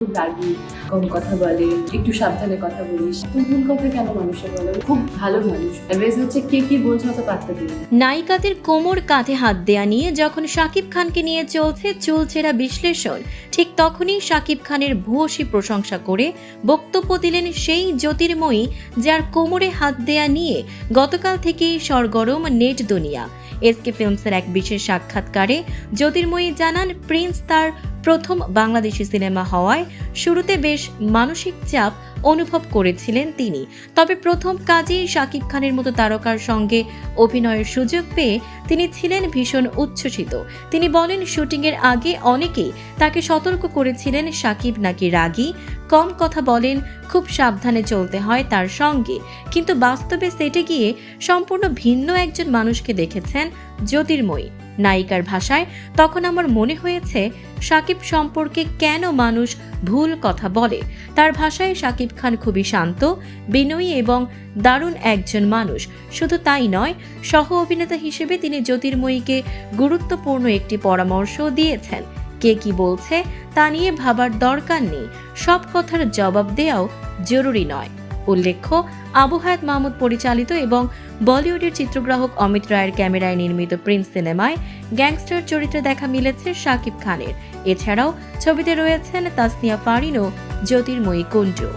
খুব রাগী, কম কথা বলে, একটু সাবধানে কথা বলিস। তুই ভুল কথা কেন মানুষে বলে? খুব ভালো মানুষ। অলওয়েজ হচ্ছে কে কি বলছে অত পাত্তা দিই না। নায়িকাদের কোমর কাঁধে হাত দেয়া নিয়ে যখন শাকিব খানকে নিয়ে চলছে চুলচেরা বিশ্লেষণ, ঠিক তখনই শাকিব খানের ভূয়সী প্রশংসা করে বক্তব্য দিলেন সেই জ্যোতির্ময়ী যার কোমরে হাত দেয়া নিয়ে গতকাল থেকেই সরগরম নেট দুনিয়া। এসকে ফিল্মসের এক বিশেষ সাক্ষাৎকারে জ্যোতির্ময়ী জানান, প্রিন্স তার প্রথম বাংলাদেশি সিনেমা হওয়ায় শুরুতে বেশ মানসিক চাপ অনুভব করেছিলেন তিনি। তবে প্রথম কাজেই শাকিব খানের মতো তারকার সঙ্গে অভিনয়ের সুযোগ পেয়ে তিনি ছিলেন ভীষণ উচ্ছ্বসিত। তিনি বলেন, শুটিংয়ের আগে অনেকেই তাকে সতর্ক করেছিলেন শাকিব নাকি রাগী, কম কথা বলেন, খুব সাবধানে চলতে হয় তার সঙ্গে। কিন্তু বাস্তবে সেটে গিয়ে সম্পূর্ণ ভিন্ন একজন মানুষকে দেখেছেন জ্যোতির্ময়ী। নায়িকার ভাষায়, তখন আমার মনে হয়েছে শাকিব সম্পর্কে কেন মানুষ ভুল কথা বলে। তার ভাষায় শাকিব খান খুবই শান্ত, বিনয়ী এবং দারুণ একজন মানুষ। শুধু তাই নয়, সহ অভিনেতা হিসেবে তিনি জ্যোতির্ময়ীকে গুরুত্বপূর্ণ একটি পরামর্শ দিয়েছেন। কে কি বলছে তা নিয়ে ভাবার দরকার নেই, সব কথার জবাব দেওয়াও জরুরি নয়। উল্লেখ্য, আবু হায়াত মাহমুদ পরিচালিত এবং বলিউডের চিত্রগ্রাহক অমিত রায়ের ক্যামেরায় নির্মিত প্রিন্স সিনেমায় গ্যাংস্টার চরিত্রে দেখা মিলেছে শাকিব খানের। এছাড়াও ছবিতে রয়েছেন তাসনিয়া ফারিন ও জ্যোতির্ময়ী কুঞ্জু।